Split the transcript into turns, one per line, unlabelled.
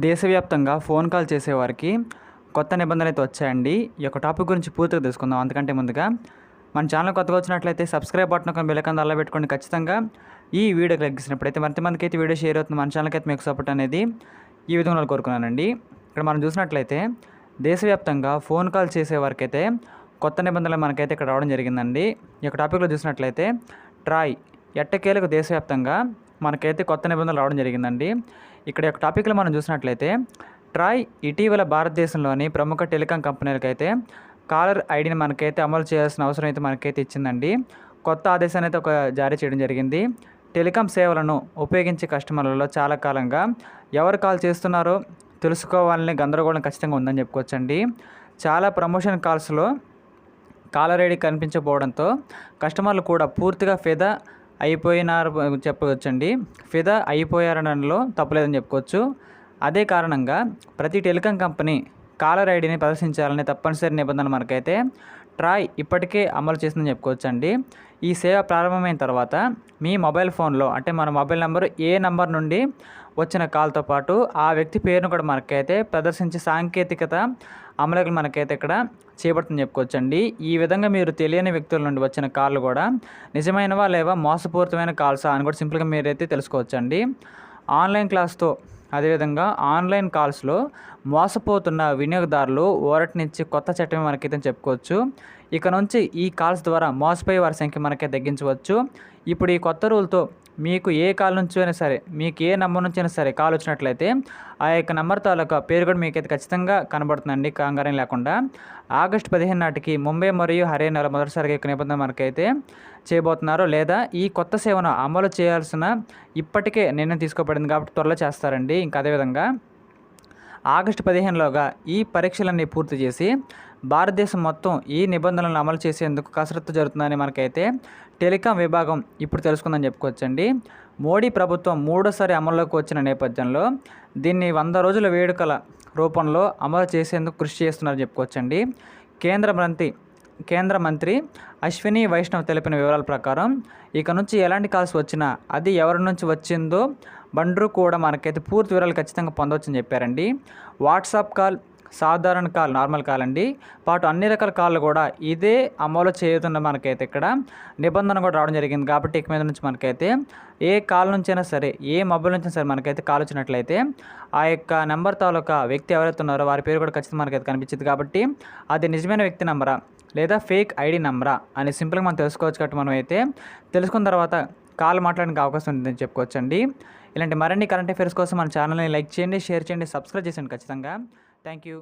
దేశవ్యాప్తంగా phone call చేసేవారికి కొత్త నిబంధనలైతే వచ్చాయండి. ఈ యొక్క టాపిక్ గురించి పూర్తిగా తెలుసుకుందాం. అంతకంటే ముందుగా మన ఛానల్ కొత్తగా వచ్చినట్లయితే సబ్స్క్రైబ్ బటన్ ఒక బెల్ ఐకాన్ అలా పెట్టుకోండి. ఖచ్చితంగా ఈ వీడియో క్లిక్ చేసినప్పుడైతే మందికి అయితే వీడియో షేర్ అవుతుంది. మన ఛానల్కి అయితే మీకు సపోర్ట్ అనేది ఈ విధంగా కోరుకున్నానండి. ఇక్కడ మనం చూసినట్లయితే దేశవ్యాప్తంగా ఫోన్ కాల్ చేసేవారికి అయితే కొత్త నిబంధనలు మనకైతే ఇక్కడ రావడం జరిగిందండి. ఈ యొక్క టాపిక్లో చూసినట్లయితే ట్రాయ్ ఎట్టకేలకు దేశవ్యాప్తంగా మనకైతే కొత్త నిబంధనలు రావడం జరిగిందండి. ఇక్కడ యొక్క టాపిక్లో మనం చూసినట్లయితే ట్రాయ్ ఇటీవల భారతదేశంలోని ప్రముఖ టెలికాం కంపెనీలకైతే కాలర్ ఐడిని మనకైతే అమలు చేయాల్సిన అవసరం అయితే మనకైతే ఇచ్చిందండి. కొత్త ఆదేశాన్ని అయితే జారీ చేయడం జరిగింది. టెలికాం సేవలను ఉపయోగించే కస్టమర్లలో చాలా కాలంగా ఎవరు కాల్ చేస్తున్నారో తెలుసుకోవాలనే గందరగోళం ఖచ్చితంగా ఉందని చెప్పుకోవచ్చండి. చాలా ప్రమోషన్ కాల్స్లో కాలర్ ఐడి కనిపించకపోవడంతో కస్టమర్లు కూడా పూర్తిగా ఫిదా అయిపోయినారు చెప్పవచ్చండి. ఫిదా అయిపోయారనలో తప్పలేదని చెప్పుకోవచ్చు. అదే కారణంగా ప్రతి టెలికాం కంపెనీ కాలర్ ఐడిని ప్రదర్శించాలనే తప్పనిసరి నిబంధన మనకైతే ట్రాయ్ ఇప్పటికే అమలు చేసిందని చెప్పుకోవచ్చండి. ఈ సేవ ప్రారంభమైన తర్వాత మీ మొబైల్ ఫోన్లో అంటే మన మొబైల్ నెంబర్ ఏ నెంబర్ నుండి వచ్చిన కాల్తో పాటు ఆ వ్యక్తి పేరును కూడా మనకైతే ప్రదర్శించే సాంకేతికత అమలుకి మనకైతే ఇక్కడ చేపడుతుందని చెప్పుకోవచ్చండి. ఈ విధంగా మీరు తెలియని వ్యక్తుల నుండి వచ్చిన కాళ్ళు కూడా నిజమైనవా లేవా మోసపూరితమైన కాల్సా అని కూడా సింపుల్గా మీరైతే తెలుసుకోవచ్చండి. ఆన్లైన్ క్లాస్తో అదేవిధంగా ఆన్లైన్ కాల్స్లో మోసపోతున్న వినియోగదారులు ఊరటనిచ్చి కొత్త చట్టమే మనకైతే చెప్పుకోవచ్చు. ఇక నుంచి ఈ కాల్స్ ద్వారా మోసపోయే వారి సంఖ్య మనకే తగ్గించవచ్చు. ఇప్పుడు ఈ కొత్త రూల్తో మీకు ఏ కాల్ నుంచి అయినా సరే మీకు ఏ నెంబర్ నుంచి అయినా సరే కాల్ వచ్చినట్లయితే ఆ యొక్క నెంబర్ తాలూకా పేరు కూడా మీకైతే ఖచ్చితంగా కనబడుతుందండి, కంగారం లేకుండా. ఆగస్టు 15 నాటికి ముంబై మరియు హర్యానాలో మొదటిసారిగా యొక్క నిబంధన మనకైతే చేయబోతున్నారు. లేదా ఈ కొత్త సేవను అమలు చేయాల్సిన ఇప్పటికే నిర్ణయం తీసుకోబడింది కాబట్టి త్వరలో చేస్తారండి. ఇంకా అదేవిధంగా ఆగస్టు 15లోగా ఈ పరీక్షలన్నీ పూర్తి చేసి భారతదేశం మొత్తం ఈ నిబంధనలను అమలు చేసేందుకు కసరత్తు జరుగుతుందని మనకైతే టెలికాం విభాగం ఇప్పుడు తెలుసుకుందని చెప్పుకోవచ్చండి. మోడీ ప్రభుత్వం మూడోసారి అమల్లోకి వచ్చిన నేపథ్యంలో దీన్ని 100 రోజుల వేడుకల రూపంలో అమలు చేసేందుకు కృషి చేస్తున్నారని చెప్పుకోవచ్చండి. కేంద్ర మంత్రి అశ్విని వైష్ణవ్ తెలిపిన వివరాల ప్రకారం ఇక నుంచి ఎలాంటి కాల్స్ వచ్చినా అది ఎవరి నుంచి వచ్చిందో బండ్రు కూడా మనకైతే పూర్తి వివరాలు ఖచ్చితంగా పొందవచ్చని చెప్పారండి. వాట్సాప్ కాల్, సాధారణ కాల్, నార్మల్ కాల్ అండి పాటు అన్ని రకాల కాళ్ళు కూడా ఇదే అమలు చేయుతున్న మనకైతే ఇక్కడ నిబంధన కూడా రావడం జరిగింది. కాబట్టి ఇక మీద నుంచి మనకైతే ఏ కాల్ నుంచైనా సరే ఏ మొబైల్ నుంచి సరే మనకైతే కాల్ వచ్చినట్లయితే ఆ యొక్క నెంబర్ తాలూకా వ్యక్తి ఎవరైతే ఉన్నారో వారి పేరు కూడా ఖచ్చితంగా మనకైతే కనిపించింది. కాబట్టి అది నిజమైన వ్యక్తి నెంబరా లేదా ఫేక్ ఐడి నెంబరా అని సింపుల్గా మనం తెలుసుకోవచ్చు. కాబట్టి మనం అయితే తెలుసుకున్న తర్వాత కాల్ మాట్లాడడానికి అవకాశం ఉంటుందని చెప్పుకోవచ్చండి. ఇలాంటి మరిన్ని కరెంట్ అఫైర్స్ కోసం మన ఛానల్ని లైక్ చేయండి, షేర్ చేయండి, సబ్స్క్రైబ్ చేయండి ఖచ్చితంగా. Thank you.